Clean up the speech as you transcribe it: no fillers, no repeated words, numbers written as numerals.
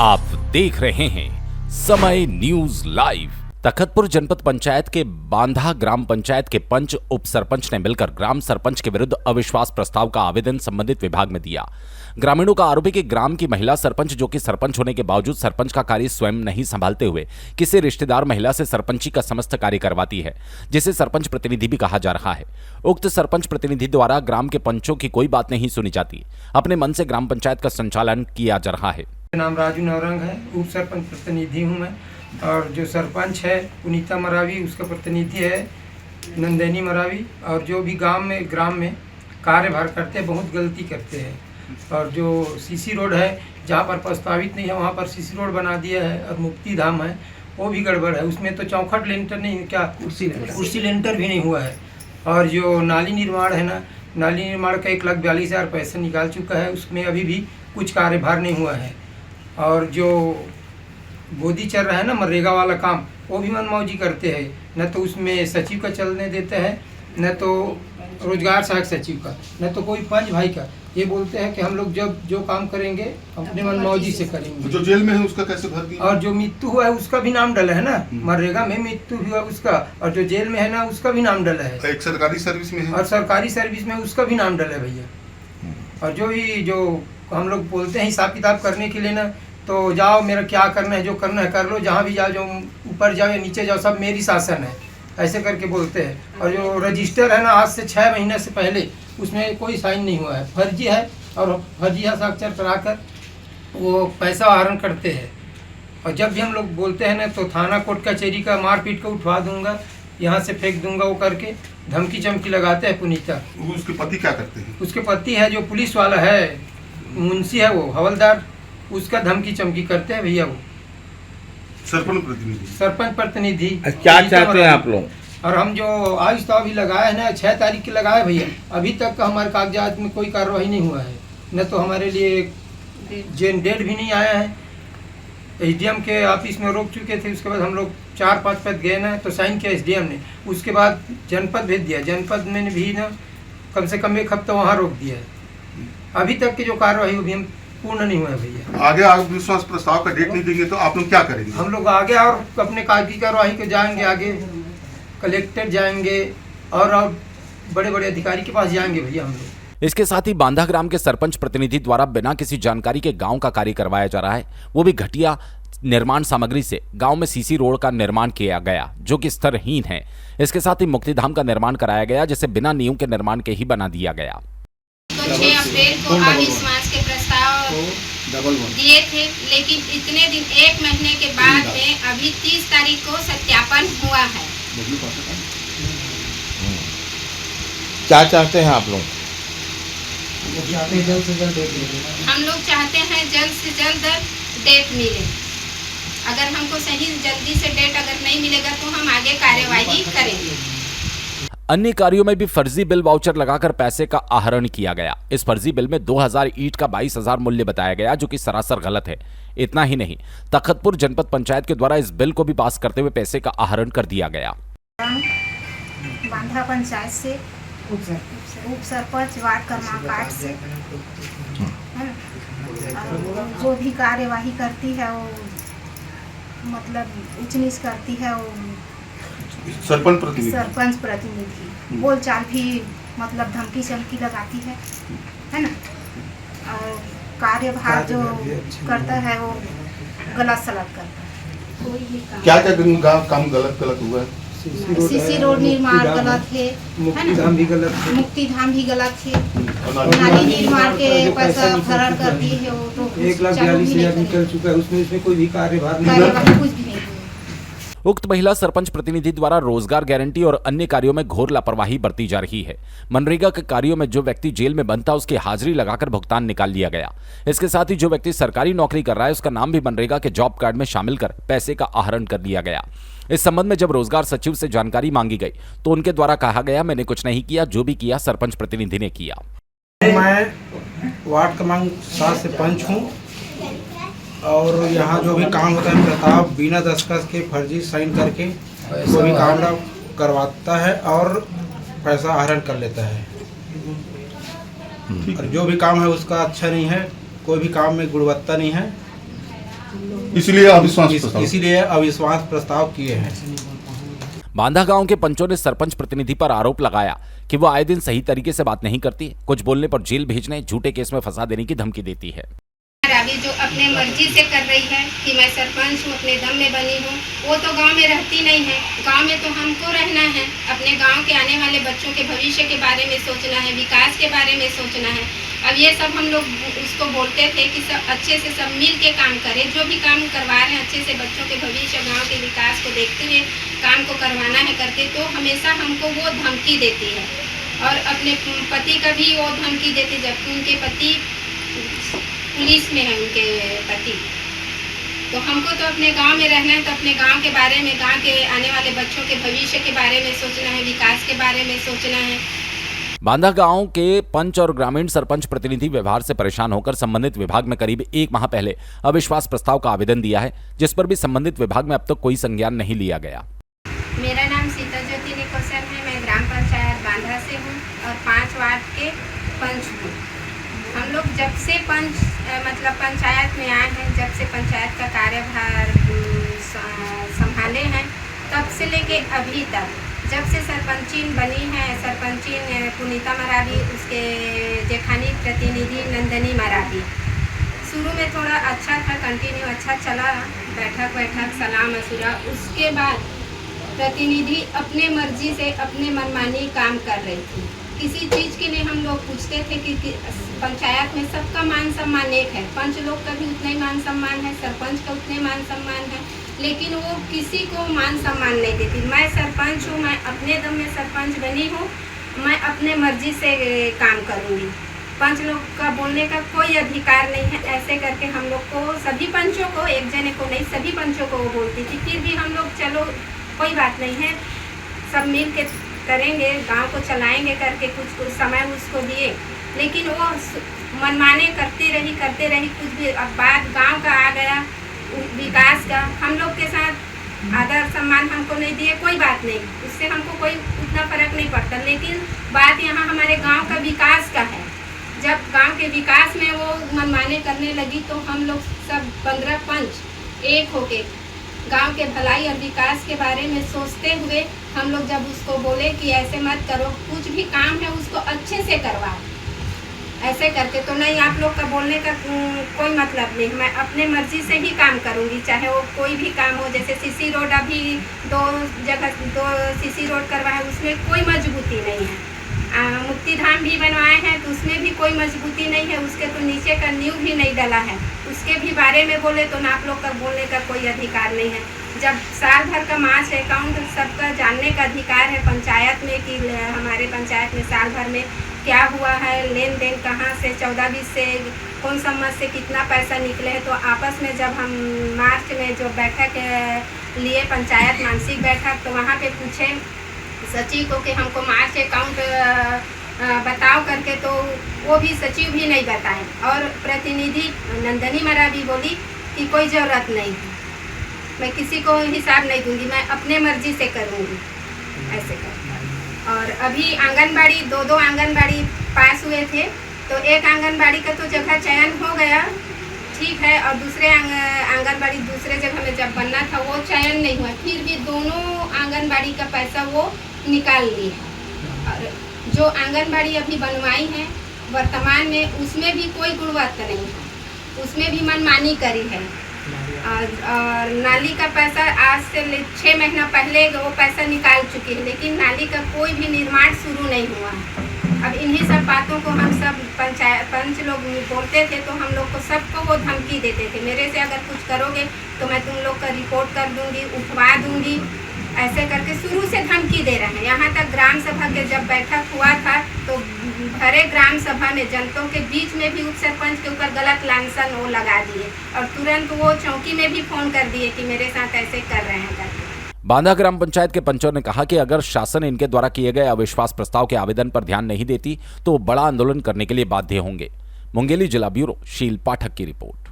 आप देख रहे हैं समय न्यूज लाइव। तखतपुर जनपद पंचायत के बांधा ग्राम पंचायत के पंच उप सरपंच ने मिलकर ग्राम सरपंच के विरुद्ध अविश्वास प्रस्ताव का आवेदन संबंधित विभाग में दिया। ग्रामीणों का आरोप है कि ग्राम की महिला सरपंच, जो कि सरपंच होने के बावजूद सरपंच का कार्य स्वयं नहीं संभालते हुए किसी रिश्तेदार महिला से सरपंची का समस्त कार्य करवाती है, जिसे सरपंच प्रतिनिधि भी कहा जा रहा है। उक्त सरपंच प्रतिनिधि द्वारा ग्राम के पंचों की कोई बात नहीं सुनी जाती, अपने मन से ग्राम पंचायत का संचालन किया जा रहा है। नाम राजू नौरंग है, उप सरपंच प्रतिनिधि हूँ मैं। और जो सरपंच है पुनीता मरावी, उसका प्रतिनिधि है नंदिनी मरावी। और जो भी ग्राम में कार्यभार करते हैं बहुत गलती करते हैं। और जो सीसी रोड है, जहाँ पर प्रस्तावित नहीं है वहाँ पर सीसी रोड बना दिया है। और मुक्ति धाम है, वो भी गड़बड़ है, उसमें तो चौखट लेंटर नहीं, क्या कुर्सी लेंटर भी नहीं हुआ है। और जो नाली निर्माण है ना, नाली निर्माण का 1,42,000 पैसे निकाल चुका है, उसमें अभी भी कुछ कार्यभार नहीं हुआ है। और जो गोदी चल रहा है ना मनरेगा वाला काम, वो भी मनमौजी करते हैं, न तो उसमें सचिव का चलने देते हैं, न तो रोजगार सहायक सचिव का, न तो कोई पंच भाई का। ये बोलते हैं कि हम लोग जब जो काम करेंगे अपने मनमौजी से करेंगे। जो जेल में है उसका कैसे भर दिया? और जो मृत्यु हुआ है उसका भी नाम डला है ना, मनरेगा में मृत्यु हुआ उसका, और जो जेल में है ना उसका भी नाम डला है। एक सरकारी सर्विस में है, और सरकारी सर्विस में उसका भी नाम डला है भैया। और जो हम लोग बोलते हैं हिसाब किताब करने के लिए ना, तो जाओ मेरा क्या करना है, जो करना है कर लो, जहाँ भी जाओ, जो ऊपर जाओ या नीचे जाओ, सब मेरी शासन है, ऐसे करके बोलते हैं। और जो रजिस्टर है ना, आज से 6 महीने से पहले उसमें कोई साइन नहीं हुआ है, फर्जी है। और फर्जी हस्ताक्षर कराकर वो पैसा आहरण करते हैं। और जब भी हम लोग बोलते हैं ना, तो थाना कोर्ट कचहरी का मारपीट का उठवा दूंगा, यहाँ से फेंक दूंगा, वो करके धमकी चमकी लगाते हैं पुनीता। उसके पति क्या करते हैं? उसके पति है जो पुलिस वाला है, मुंशी है, वो हवलदार, उसका धमकी चमकी करते हैं भैया। वो सरपंच प्रतिनिधि क्या चाहते हैं आप लोग? और हम जो आज तो अभी लगाए हैं ना, 6 तारीख के लगाए भैया, अभी तक का हमारे कागजात में कोई कार्रवाई नहीं हुआ है, न तो हमारे लिए डेट भी नहीं आया है। एसडीएम के ऑफिस में रोक चुके थे, उसके बाद हम लोग 4-5 पद गए ना, तो साइन किया एसडीएम ने, उसके बाद जनपद भेज दिया, जनपद में भी ना कम से कम 1 हफ्ता वहाँ रोक दिया है। अभी तक की जो कार्रवाई वो भी हम पूर्ण नहीं हुआ है भैया। आगे आप विश्वास प्रस्ताव का डेट नहीं देंगे तो आप लोग क्या करेंगे? हम लोग आगे और अपने कागजी कार्रवाई को जाएंगे, आगे कलेक्टर जाएंगे और बड़े बड़े अधिकारी के पास जाएंगे भैया हम लोग। इसके साथ ही बांधा ग्राम के सरपंच प्रतिनिधि द्वारा बिना किसी जानकारी के गांव का कार्य करवाया जा रहा है, वो भी घटिया निर्माण सामग्री से। गांव में सीसी रोड का निर्माण किया गया जो कि स्तरहीन है। इसके साथ ही मुक्तिधाम का निर्माण कराया गया, जिसे बिना नियम के निर्माण के ही बना दिया गया। 6 अप्रैल को अविश्वास के प्रस्ताव दिए थे, लेकिन इतने दिन 1 महीने के बाद में अभी 30 तारीख को सत्यापन हुआ है। क्या चाहते हैं आप लोग? जल्द से जल्द हम लोग चाहते हैं जल्द से जल्द डेट मिले। अगर हमको सही जल्दी से डेट अगर नहीं मिलेगा तो हम आगे कार्यवाही करेंगे। अन्य कार्यों में भी फर्जी बिल वाउचर लगाकर पैसे का आहरण किया गया। इस फर्जी बिल में 2000 ईंट का 22,000 मूल्य बताया गया, जो कि सरासर गलत है। इतना ही नहीं, तखतपुर जनपद पंचायत के द्वारा इस बिल को भी पास करते हुए पैसे का आहरण कर दिया गया। बांधा पंचायत से उप सरपंच वार्ड क्रमांक 8 से जो भी कार्यवाही करती है वो मतलब उच्च नीच करती है, वो सरपंच प्रतिनिधि बोलचाल भी मतलब धमकी चमकी लगाती है ना। और कार्यभार जो करता है वो गलत सलत करता है। कोई भी काम गलत हुआ है? सीसी रोड निर्माण गलत है, मुक्ति धाम भी गलत है, मुक्ति धाम भी गलत है। नाली निर्माण के पैसा भरण कर दिए है, वो तो 1,42,000 निकल चुका है, उसमें कोई भी कार्यभार कुछ भी नहीं। उक्त महिला सरपंच प्रतिनिधि द्वारा रोजगार गारंटी और अन्य कार्यों में घोर लापरवाही बरती जा रही है। मनरेगा के कार्यों में जो व्यक्ति जेल में बंद था उसकी हाजिरी लगाकर भुगतान निकाल लिया गया। इसके साथ ही जो व्यक्ति सरकारी नौकरी कर रहा है उसका नाम भी मनरेगा के जॉब कार्ड में शामिल कर पैसे का आहरण कर लिया गया। इस संबंध में जब रोजगार सचिव से जानकारी मांगी गई तो उनके द्वारा कहा गया, मैंने कुछ नहीं किया, जो भी किया सरपंच प्रतिनिधि ने किया। मैं वार्ड क्रमांक 7 से पंच हूँ और यहाँ जो भी काम होता है प्रताप बिना दस्तखत के फर्जी साइन करके कोई भी काम करवाता है और पैसा आहरण कर लेता है। और जो भी काम है उसका अच्छा नहीं है, कोई भी काम में गुणवत्ता नहीं है। इसलिए अविश्वास प्रस्ताव इसीलिए अविश्वास प्रस्ताव किए हैं। बांधा गांव के पंचों ने सरपंच प्रतिनिधि पर आरोप लगाया कि वो आए दिन सही तरीके से बात नहीं करती, कुछ बोलने पर जेल भेजने, झूठे केस में फंसा देने की धमकी देती है। अभी जो अपने मर्जी से कर रही है कि मैं सरपंच हूँ, अपने दम में बनी हूँ, वो तो गांव में रहती नहीं है। गांव में तो हमको रहना है, अपने गांव के आने वाले बच्चों के भविष्य के बारे में सोचना है, विकास के बारे में सोचना है। अब ये सब हम लोग उसको बोलते थे कि सब अच्छे से सब मिल के काम करें, जो भी काम करवा रहे हैं अच्छे से बच्चों के भविष्य, गाँव के विकास को देखते हुए काम को करवाना है करके, तो हमेशा हमको वो धमकी देती है। और अपने पति का भी वो धमकी देती, जबकि उनके पति पुलिस में है, उनके पति। तो हमको तो अपने गांव में रहना है, तो अपने गांव के बारे में, गांव के आने वाले बच्चों के भविष्य के बारे में सोचना है, विकास के बारे में सोचना है। बांधा गांव के पंच और ग्रामीण सरपंच प्रतिनिधि व्यवहार से परेशान होकर संबंधित विभाग में करीब 1 माह पहले अविश्वास प्रस्ताव का आवेदन दिया है, जिस पर भी संबंधित विभाग में अब तक कोई संज्ञान नहीं लिया गया। मेरा नाम सीता ज्योति निकोसन है, मैं ग्राम पंचायत बांधा से हूँ और 5 वार्ड के पंच हूँ। हम लोग जब से पंचायत में आए हैं, जब से पंचायत का कार्यभार संभाले हैं, तब से लेके अभी तक, जब से सरपंचीन बनी है, सरपंचीन पुनीता मरावी, उसके जेठानी प्रतिनिधि नंदनी मरावी। शुरू में थोड़ा अच्छा था, कंटिन्यू अच्छा चला, बैठक सलाह मशुरा। उसके बाद प्रतिनिधि अपने मर्जी से अपने मनमानी काम कर रही थी। किसी चीज़ के लिए हम लोग पूछते थे कि पंचायत में सबका मान सम्मान एक है, पंच लोग का भी उतना ही मान सम्मान है, सरपंच का उतना ही मान सम्मान है, लेकिन वो किसी को मान सम्मान नहीं देती। मैं सरपंच हूँ, मैं अपने दम में सरपंच बनी हूँ, मैं अपने मर्जी से काम करूँगी, पंच लोग का बोलने का कोई अधिकार नहीं है। ऐसे करके हम लोग को, सभी पंचों को, एक जने को नहीं, सभी पंचों को वो बोलती थी। फिर भी हम लोग चलो कोई बात नहीं है, सब मिल के करेंगे, गांव को चलाएंगे करके कुछ समय उसको दिए, लेकिन वो मनमाने करते रही कुछ भी। अब बात गांव का आ गया, विकास का, हम लोग के साथ आदर सम्मान हमको नहीं दिए, कोई बात नहीं, उससे हमको कोई उतना फर्क नहीं पड़ता। लेकिन बात यहाँ हमारे गांव का विकास का है। जब गांव के विकास में वो मनमाने करने लगी, तो हम लोग सब 15 पंच एक होके गांव के भलाई और विकास के बारे में सोचते हुए हम लोग जब उसको बोले कि ऐसे मत करो, कुछ भी काम है उसको अच्छे से करवाओ, ऐसे करके तो नहीं, आप लोग का बोलने का कोई मतलब नहीं, मैं अपने मर्जी से ही काम करूंगी, चाहे वो कोई भी काम हो। जैसे सीसी रोड, अभी 2 सीसी रोड करवाए, उसमें कोई मजबूती नहीं है। मुक्ति धाम भी बनवाए हैं, तो उसमें भी कोई मजबूती नहीं है, उसके तो नीचे का नींव भी नहीं डला है, उसके भी बारे में बोले तो आप लोग का बोलने का कोई अधिकार नहीं है। जब साल भर का मार्च अकाउंट सबका जानने का अधिकार है पंचायत में कि हमारे पंचायत में साल भर में क्या हुआ है, लेन देन कहाँ से 14-20 से कौन सा मत से कितना पैसा निकले हैं। तो आपस में जब हम मार्च में जो बैठक लिए, पंचायत मानसिक बैठक, तो वहाँ पे पूछे सचिव को कि हमको मार्च अकाउंट बताओ करके, तो वो भी सचिव भी नहीं बताए। और प्रतिनिधि नंदनी मरावी बोली कि कोई ज़रूरत नहीं है, मैं किसी को हिसाब नहीं दूंगी, मैं अपने मर्जी से करूंगी, ऐसे कर। और अभी आंगनबाड़ी 2 आंगनबाड़ी पास हुए थे, तो एक आंगनबाड़ी का तो जगह चयन हो गया, ठीक है, और दूसरे आंगनबाड़ी दूसरे जगह में जब बनना था वो चयन नहीं हुआ, फिर भी दोनों आंगनबाड़ी का पैसा वो निकाल ली है। और जो आंगनबाड़ी अभी बनवाई है वर्तमान में, उसमें भी कोई गुणवत्ता नहीं है, उसमें भी मनमानी करी है। और नाली का पैसा आज से 6 महीना पहले वो पैसा निकाल चुकी है, लेकिन नाली का कोई भी निर्माण शुरू नहीं हुआ है। अब इन्हीं सब बातों को हम सब पंच लोग बोलते थे, तो हम लोग को सबको वो धमकी देते थे, मेरे से अगर कुछ करोगे तो मैं तुम लोग का रिपोर्ट कर दूंगी, उठवा दूंगी, ऐसे करके शुरू से धमकी दे रहे हैं। यहाँ तक ग्राम सभा के जब बैठक हुआ था, तो भरे ग्राम सभा में जनता के बीच में भी उप सरपंच के ऊपर गलत लांछन वो लगा दिए, और तुरंत वो चौकी में भी फोन कर दिए कि मेरे साथ ऐसे कर रहे हैं करके। बांधा ग्राम पंचायत के पंचों ने कहा कि अगर शासन इनके द्वारा किए गए अविश्वास प्रस्ताव के आवेदन पर ध्यान नहीं देती, तो बड़ा आंदोलन करने के लिए बाध्य होंगे। मुंगेली जिला ब्यूरो, शील पाठक की रिपोर्ट।